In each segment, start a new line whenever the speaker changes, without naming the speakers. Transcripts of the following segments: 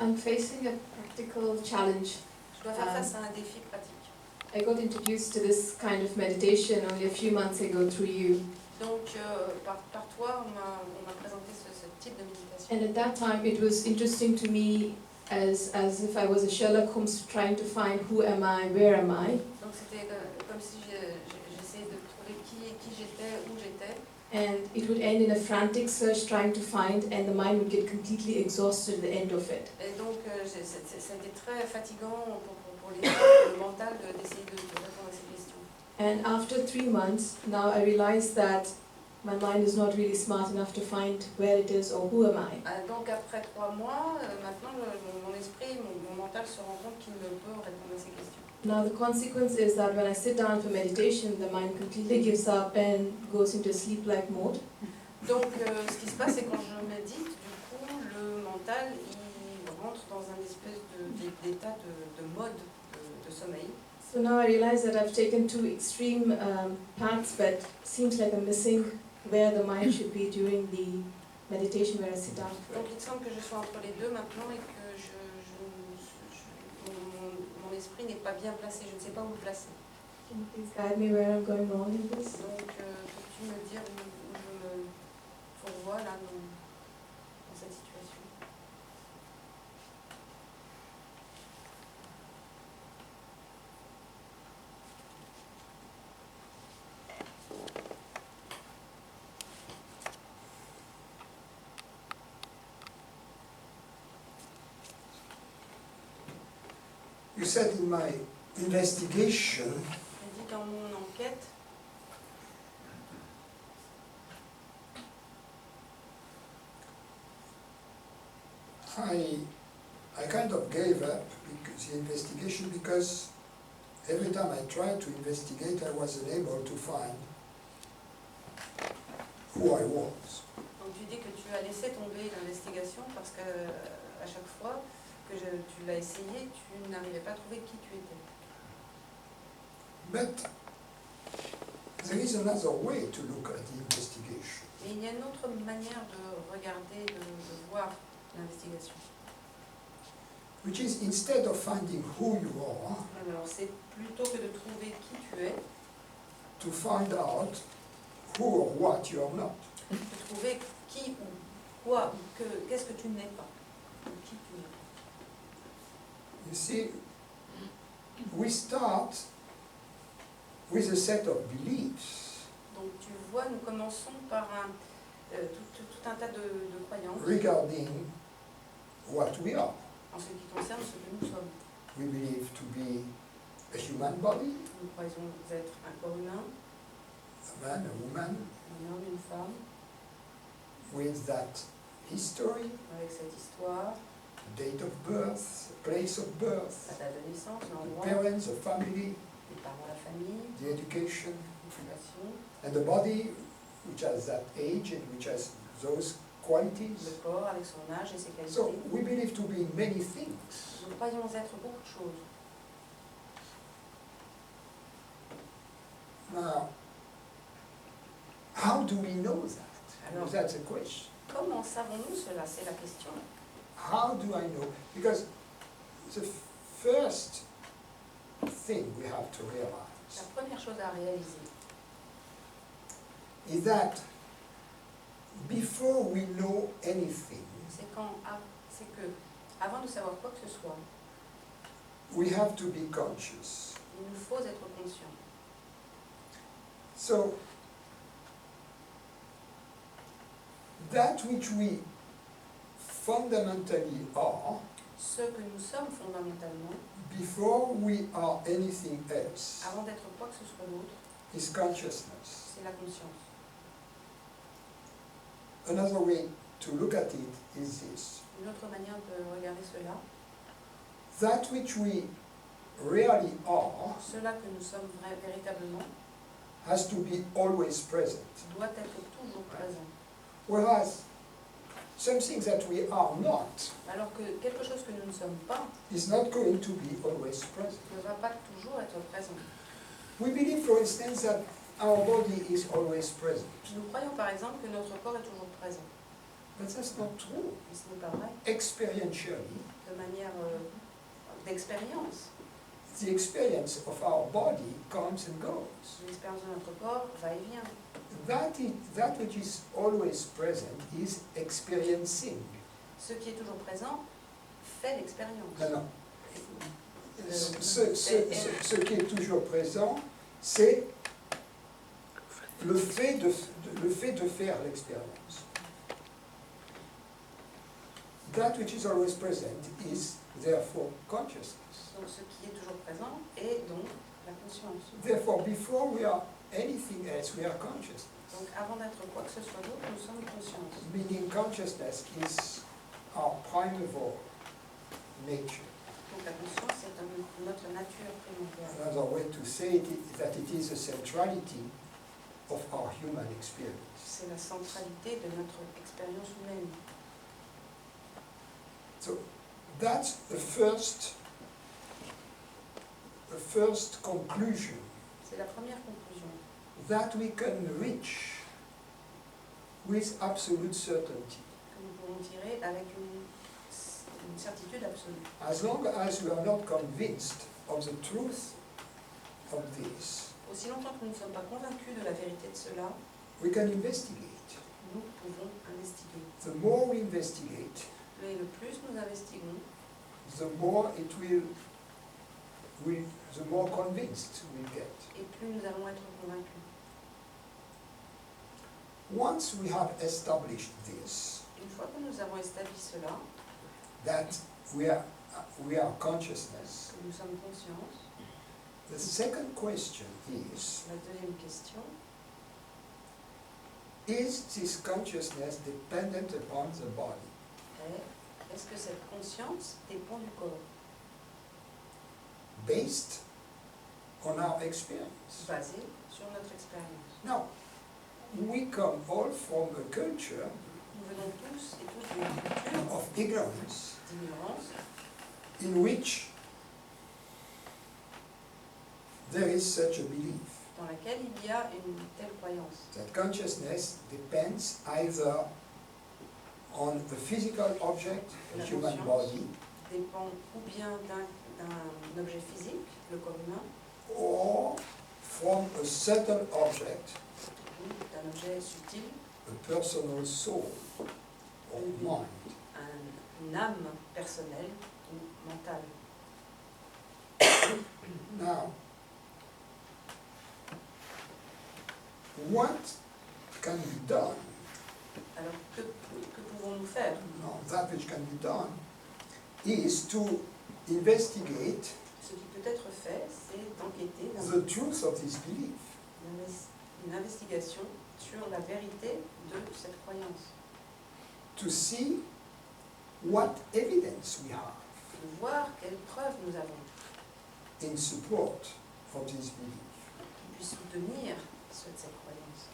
I'm facing a practical challenge.
Je dois faire face à un défi pratique.
I got introduced to this kind of meditation only a few months ago through you.
Donc, par toi, on m'a présenté ce type de méditation.
And at that time it was interesting to me as if I was a Sherlock Holmes trying to find who am I, where am I.
Donc c'était comme si j'essayais de trouver qui j'étais, où j'étais.
And it would end in a frantic search trying to find, and the mind would get completely exhausted at the end of it.
Et donc ça a été très fatigant pour le mental d'essayer de répondre à ces questions.
And after 3 months, now I realize that my mind is not really smart enough to find where it is or who am I.
Donc après 3 mois, maintenant mon esprit, mon mental se rend compte qu'il ne peut répondre à ces questions.
Now the consequence is that when I sit down for meditation, the mind completely gives up and goes into a sleep-like mode.
Donc ce qui se passe, c'est quand je médite, du coup, le mental, il rentre dans un espèce d'état de mode de sommeil.
So now I realize that I've taken 2 extreme paths, but seems like I'm missing where the mind should be during the meditation where I sit down for
Donc
it.
il semble que je sois entre les deux maintenant et que mon esprit n'est pas bien placé, je ne sais pas où le placer.
Can you please guide me where I'm going wrong in this?
Donc peux-tu me dire où je me fourvoie là dans cette situation?
You said in my investigation
J'ai dit dans mon enquête,
I kind of gave up the investigation because every time I tried to investigate, I was unable to find who I was.
donc tu dis que tu as laissé tomber l'investigation parce que à chaque fois que tu l'as essayé, tu n'arrivais pas à trouver qui tu étais.
But there is another way to look at the investigation.
Mais il y a une autre manière de regarder, de voir l'investigation.
Which is, instead of finding who you are,
Alors c'est plutôt que de trouver qui tu es,
to find out who or what you are not.
de trouver qui ou quoi ou qu'est-ce que tu n'es pas, ou qui tu n'es pas.
You see, we start with a set of beliefs
Donc tu vois, nous commençons par tout un tas de croyances
regarding what we are.
en ce qui concerne ce que nous sommes.
We believe to be a human body,
Nous croyons être un corps humain,
a man, a woman,
un homme, une femme,
with that history,
avec cette histoire,
date of birth, place of birth,
la date de naissance,
the
l'endroit,
parents, the family,
les parents, la famille,
the education,
l'éducation,
and the body which has that age and which has those qualities.
le corps avec son âge et ses qualités.
So we believe to be many things.
Nous croyons être beaucoup de choses.
Now, how do we know that?
Alors,
That's a question.
comment savons-nous cela? C'est la question.
How do I know? Because the first thing we have to
La
realize
première chose à réaliser,
is that before we know anything,
c'est que, avant de savoir quoi que ce soit,
we have to be conscious.
il nous faut être conscient.
So, that which we fundamentally are,
Ce que nous sommes fondamentalement,
before we are anything else,
avant d'être quoi que ce soit d'autre,
is consciousness.
c'est la conscience.
Another way to look at it is this.
Une autre manière de regarder cela,
That which we really are
cela que nous sommes véritablement,
has to be always present.
doit être toujours présent.
Whereas something that we are not
Alors que quelque chose que nous ne sommes pas
is not going to be always present.
ne va pas toujours être présent.
We believe, for instance, that our body is always present.
Nous croyons par exemple que notre corps est toujours présent.
But that's not true.
Mais ce n'est pas vrai.
Experientially,
De manière d'expérience,
the experience of our body comes and goes.
l'expérience de notre corps va et vient.
That which is always present is experiencing.
Ce qui est toujours présent fait l'expérience.
Non, non. Ce qui est toujours présent, c'est le fait de faire l'expérience. That which is always present is therefore consciousness.
Donc ce qui est toujours présent est donc la conscience.
Therefore, before we are anything else, we are consciousness.
Donc avant d'être quoi que ce soit d'autre, nous sommes conscience.
Meaning consciousness is our primeval nature.
Donc la conscience c'est notre nature primordiale.
Another way to say it is that it is the centrality of our human experience.
C'est la centralité de notre expérience humaine.
So that's the first conclusion
C'est la première conclusion
that we can reach with absolute certainty.
que nous pouvons tirer avec une certitude absolue.
As long as we are not convinced of the truth of this,
Aussi longtemps que nous ne sommes pas convaincus de la vérité de cela,
we can investigate.
nous pouvons investiguer.
The more we investigate,
Mais le plus nous investiguons,
the more the more convinced we'll get.
et plus nous allons être convaincus.
Once we have established this,
Une fois que nous avons établi cela,
that we are consciousness,
que nous sommes conscients,
the second question is,
la deuxième question,
is this consciousness dependent upon the body?
est-ce que cette conscience dépend du corps,
Based on our experience.
basée sur notre expérience?
Now, we come all from a culture
Nous venons tous et toutes d'une culture
of ignorance
d'ignorance
in which there is such a belief
dans laquelle il y a une telle croyance,
that consciousness depends either on the physical object, the human body,
dépend ou bien d'un objet physique, le corps humain,
or from a certain object,
ou d'un objet subtil,
a personal soul or mind.
une âme personnelle ou mentale.
Now, what can be done?
Alors que pouvons-nous faire?
No, that which can be done is to investigate
Ce qui peut être fait, c'est d'enquêter
the truth of this belief.
une investigation sur la vérité de cette croyance,
To see what evidence we have
de voir quelles preuves nous avons
in support of this belief.
qui puissent soutenir cette croyance.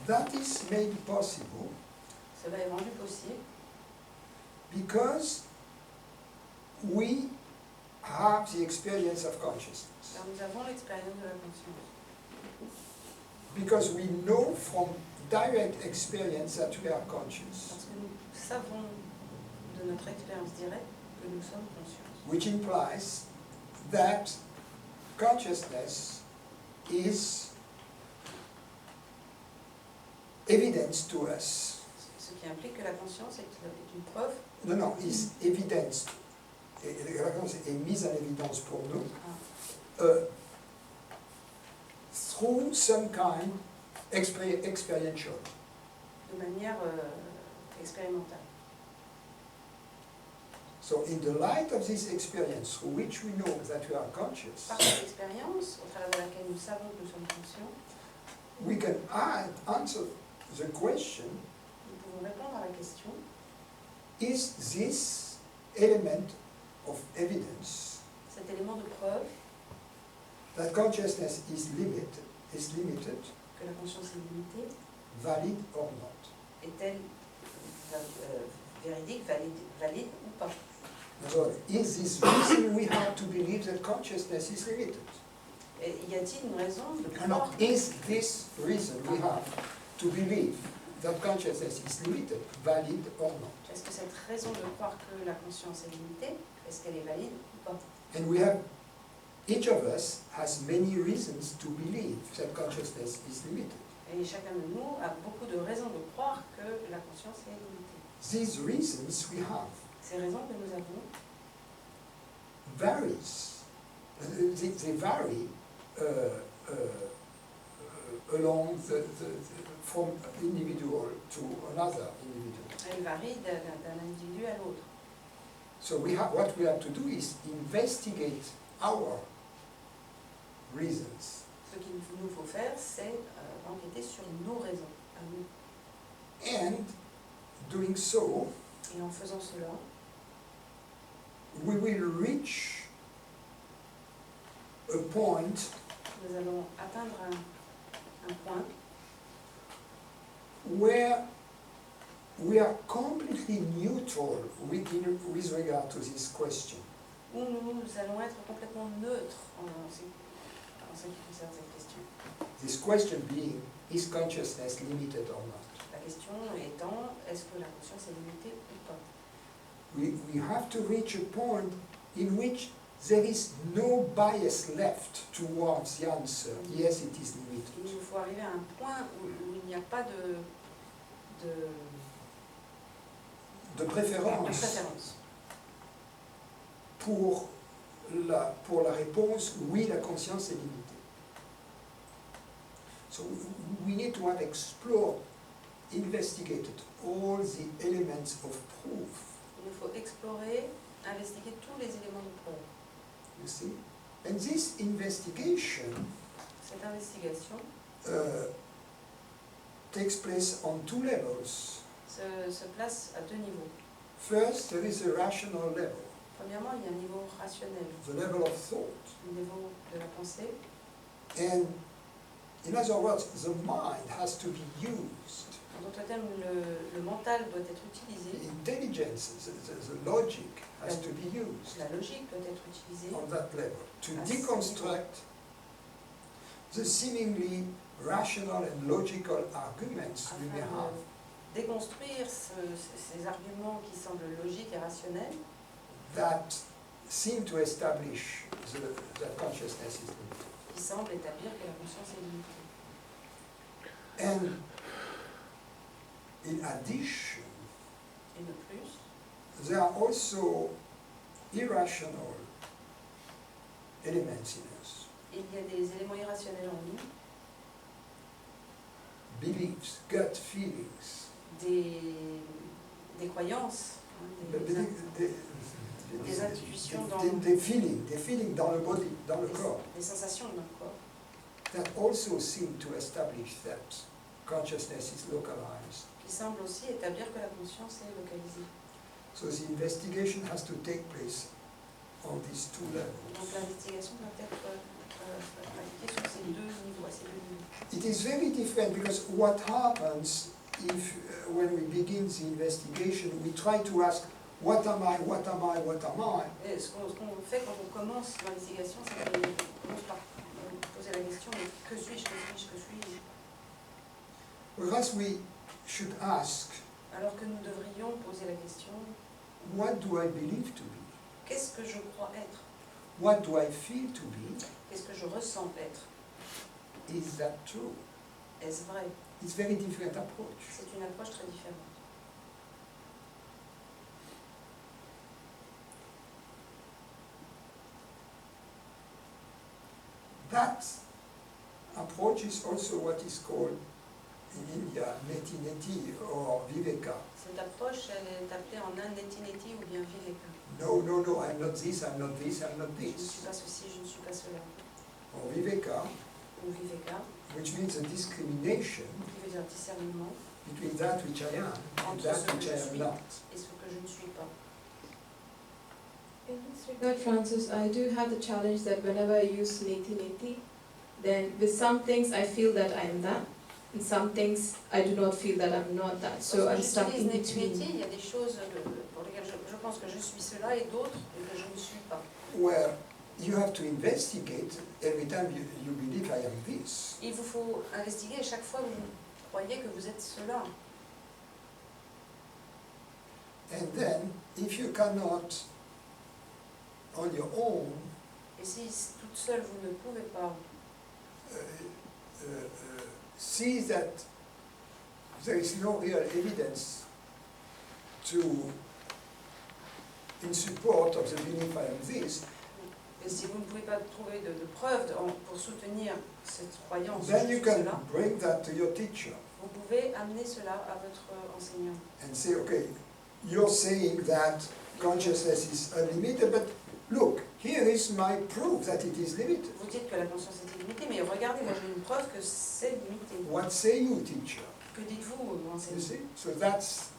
That is made possible
Cela est rendu possible
because we have the experience of consciousness.
car nous avons l'expérience de la conscience.
Because we know from direct experience that we are conscious,
Parce que nous savons de notre expérience directe que nous sommes conscients.
which implies that consciousness is evidence to us.
Ce qui implique que la conscience est une preuve,
Non, is evidence. Et la conscience est mise en évidence pour nous through some kind experiential.
de manière expérimentale.
So in the light of this experience through which we know that we are conscious,
Par cette expérience, au travers de laquelle nous savons que nous sommes conscients,
we can answer the question,
nous pouvons répondre à la question,
is this element of evidence
cet élément de preuve
that consciousness is limited,
que la conscience est limitée,
valid or not?
est-elle véridique, valide ou pas?
So is this reason we have to believe that consciousness is limited?
Et y a-t-il une raison de
And
croire
is this reason we have to believe that consciousness is limited valid or not?
Est-ce que cette raison de croire que la conscience est limitée, est-ce qu'elle est valide ou pas?
And we have, each of us has many reasons to believe that consciousness is limited.
Et chacun de nous a beaucoup de raisons de croire que la conscience est limitée.
These reasons we have
Ces raisons que nous avons
varies. They vary along from individual to another individual.
elles varient d'un individu à l'autre.
So what we have to do is investigate our reasons.
Ce qu'il nous faut faire, c'est enquêter sur nos raisons à nous.
And doing so,
Et en faisant cela,
we will reach a point
nous allons atteindre un point
where we are completely neutral with regard to this question.
où nous allons être complètement neutres en ce qui concerne cette question.
This question being, is consciousness limited or not?
La question étant, est-ce que la conscience est limitée ou pas?
We have to reach a point in which there is no bias left towards the answer, yes, it is limited.
Il nous faut arriver à un point où il n'y a pas
De préférence pour la réponse, oui, la conscience est limitée. So we need to have explored, investigated all the elements of proof.
Il nous faut explorer, investiguer tous les éléments de preuve.
You see? And this investigation
Cette investigation
takes place on two levels.
se place à deux niveaux.
First, there is a rational level,
Premièrement, il y a un niveau rationnel,
the level of thought.
le niveau de la pensée.
And in other words, the mind has to be used.
En d'autres termes, le mental doit être utilisé,
The intelligence, the logic has to be used
la logique doit être utilisée
on that level to
à ce niveau.
deconstruct the seemingly rational and logical arguments we may
afin
have
de déconstruire ces arguments qui semblent logiques et rationnels,
that seem to establish that consciousness is limited.
qui semblent établir que la conscience est limitée.
And in addition,
Et de plus,
there are also irrational elements in us,
il y a des éléments irrationnels en nous,
beliefs, gut feelings,
des croyances, hein, des intuitions dans
des feelings dans le body, dans le corps,
des sensations dans le corps,
that also seem to establish that consciousness is localized.
qui semblent aussi établir que la conscience est localisée.
So the investigation has to take place on these two levels.
Donc l'investigation doit être pratiquée sur ces deux niveaux, à ces deux niveaux.
It is very different because what happens if when we begin the investigation we try to ask what am I, what am I, what am I?
Et ce qu'on fait quand on commence l'investigation, c'est qu'on commence par poser la question, mais que suis-je, que suis-je, que suis-je?
Whereas we should ask,
Alors que nous devrions poser la question,
what do I believe to be?
qu'est-ce que je crois être?
What do I feel to be?
Qu'est-ce que je ressens être?
Is that true?
Est-ce vrai?
It's a very different approach.
C'est une approche très différente.
That approach is also what is called in India neti-neti or viveka.
Cette approche, elle est appelée en Inde neti-neti ou bien viveka.
No, no, no, I'm not this, I'm not this, I'm not
Je ne
this.
suis pas ceci, je ne suis pas cela.
Or viveka,
Ou viveka,
which means a discrimination
qui veut dire discernement
between that which I am and
entre
that
ce que
which
je
I am
suis
not.
et ce que je ne suis pas.
In this regard, Francis, I do have the challenge that whenever I use neti-neti, then with some things I feel that I am that, and some things I do not feel that I'm not that. So I'm stuck in
Lorsque j'utilise neti-neti,
between.
il y a des choses pour lesquelles je pense que je suis cela et d'autres que je ne suis pas.
Where you have to investigate every time you believe I am this.
Il vous faut investiguer à chaque fois que vous croyez que vous êtes cela.
And then, if you cannot, on your own,
Et si toute seule vous ne pouvez pas
see that there is no real evidence in support of the belief I am this,
et si vous ne pouvez pas trouver de preuves pour soutenir cette croyance,
then you can
cela,
bring that to your teacher
vous pouvez amener cela à votre enseignant.
and say, okay, you're saying that consciousness is unlimited, but look, here is my proof that it is limited.
Vous dites que la conscience est illimitée, mais regardez, moi j'ai une preuve que c'est limité.
What say you, teacher?
Que dites-vous,
You
enseignant?
see? So that's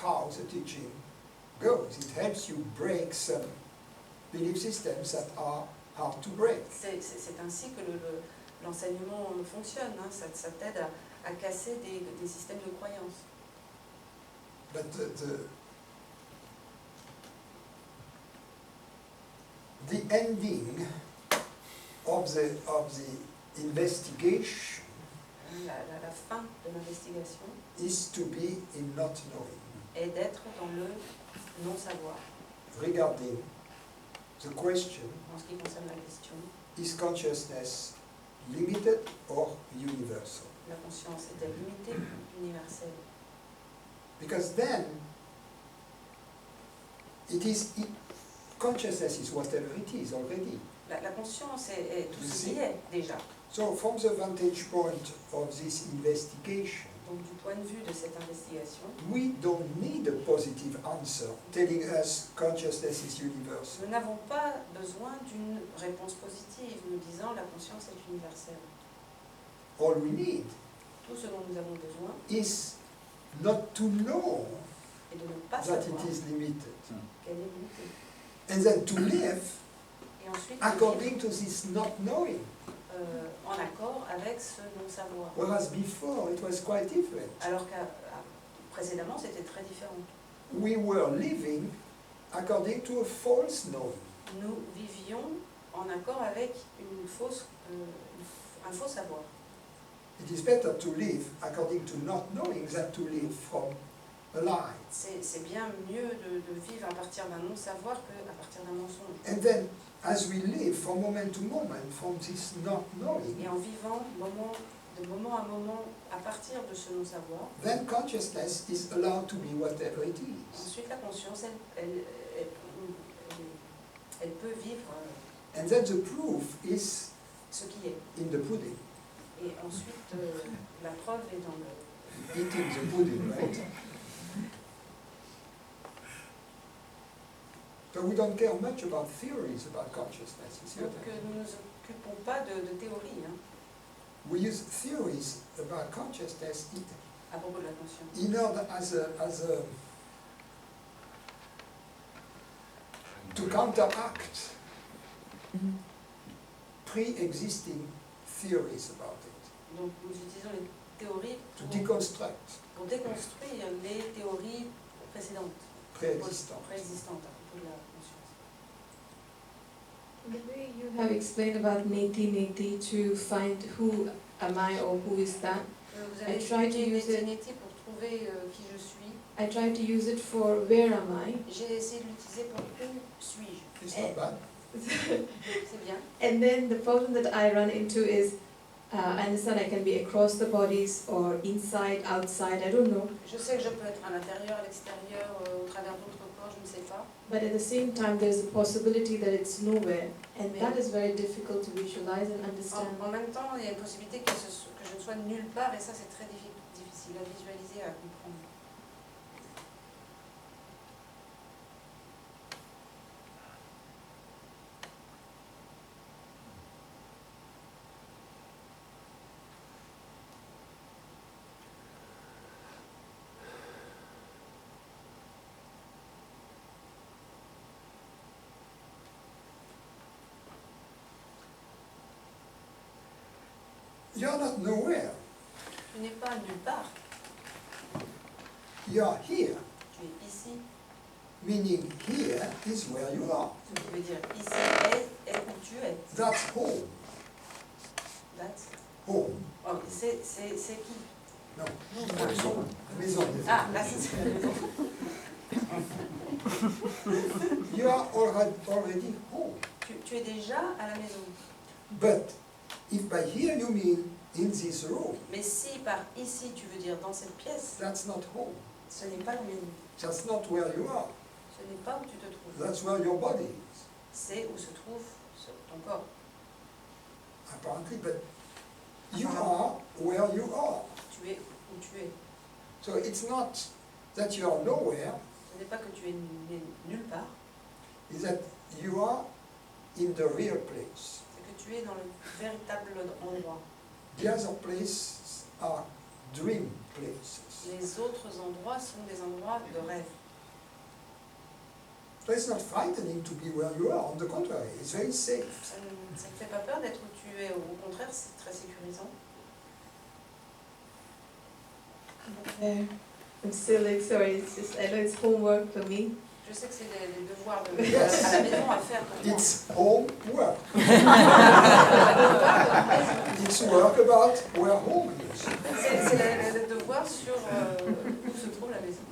how the teaching goes. It helps you break some belief systems that are hard to break.
C'est ainsi que l'enseignement fonctionne, hein. Ça t'aide à casser des systèmes de croyances.
But the ending of the investigation
La fin de l'investigation
is to be in not knowing,
est d'être dans le non-savoir.
regarding the question,
En ce qui concerne la question,
is consciousness limited or universal?
la conscience est-elle limitée ou universelle?
Because then consciousness is whatever it is already.
La conscience est tout ce qui est déjà.
So from the vantage point of this investigation,
Donc du point de vue de cette investigation,
we don't need a positive answer telling us consciousness is universal.
nous n'avons pas besoin d'une réponse positive nous disant la conscience est universelle.
All we need
Tout ce dont nous avons besoin
is not to know
est de ne pas
that
savoir
it is limited,
qu'elle est limitée.
and then to live
Et ensuite,
according to this not knowing.
en accord avec ce non-savoir.
Whereas before it was quite different.
Alors que précédemment, c'était très différent.
We were living according to a false knowing.
Nous vivions en accord avec un faux savoir.
It is better to live according to not knowing than to live from a lie.
C'est bien mieux de vivre à partir d'un non-savoir qu'à partir d'un mensonge.
And then, as we live from moment to moment from this not knowing,
Et en vivant de moment à moment à partir de ce non-savoir,
then consciousness is allowed to be whatever it is.
ensuite la conscience, elle peut vivre
And then the proof is
ce qui est.
in the pudding.
Et ensuite, la preuve est dans le...
Eating the pudding, right? So we don't care much about theories about consciousness. You see what
Donc
I mean?
nous ne nous occupons pas de théorie hein,
We use theories about consciousness
à propos de la conscience.
in order to counteract pre-existing theories about it,
Donc nous utilisons les théories
to deconstruct
pour déconstruire les théories précédentes,
pre-existent.
préexistantes à propos de la conscience.
The way you have explained about neti to find who am I or who is that,
Vous
I
avez
try to
utilisé
use it.
neti pour trouver qui je suis.
I try to use it for where am I,
J'ai essayé de l'utiliser pour où suis-je.
It's not bad.
C'est bien.
and then the problem that I run into is, I understand I can be across the bodies or inside, outside, I don't know,
Je sais que je peux être à l'intérieur, à l'extérieur, au travers d'autres corps, je ne sais pas.
but at the same time there's a possibility that it's nowhere, and that is very difficult to visualize and understand.
En même temps, il y a une possibilité que je ne sois nulle part, et ça c'est très difficile à visualiser, à comprendre.
You're not nowhere.
Tu n'es pas nulle part,
You're here,
tu es ici.
meaning here is where you are.
Ce qui veut dire ici est où tu es.
That's home.
That's...
Home.
Oh, c'est qui?
No.
Nous,
Maison. Maison.
Ah, là c'est la maison.
You are already home.
Tu es déjà à la maison.
But if by here you mean in this room,
Mais si par ici tu veux dire dans cette pièce,
that's not home.
ce n'est pas la maison.
That's not where you are.
Ce n'est pas où tu te trouves.
That's where your body is,
C'est où se trouve ton corps.
apparently. But you are where you are.
Tu es où tu es.
So it's not that you are nowhere,
Ce n'est pas que tu es nulle part,
it's that you are in the real place.
c'est que tu es dans le véritable endroit.
The other places are dream places.
Les autres endroits sont des endroits de rêve.
So it's not frightening to be where you are, on the contrary, it's very safe.
Ça ne te fait pas peur d'être où tu es, au contraire, c'est très sécurisant.
Okay. I'm still like, sorry, it's just, I know it's homework for me.
Je sais que c'est des devoirs
Yes.
à la maison à faire pour moi.
It's home work. It's work about where home is.
C'est le devoir sur où se trouve la maison.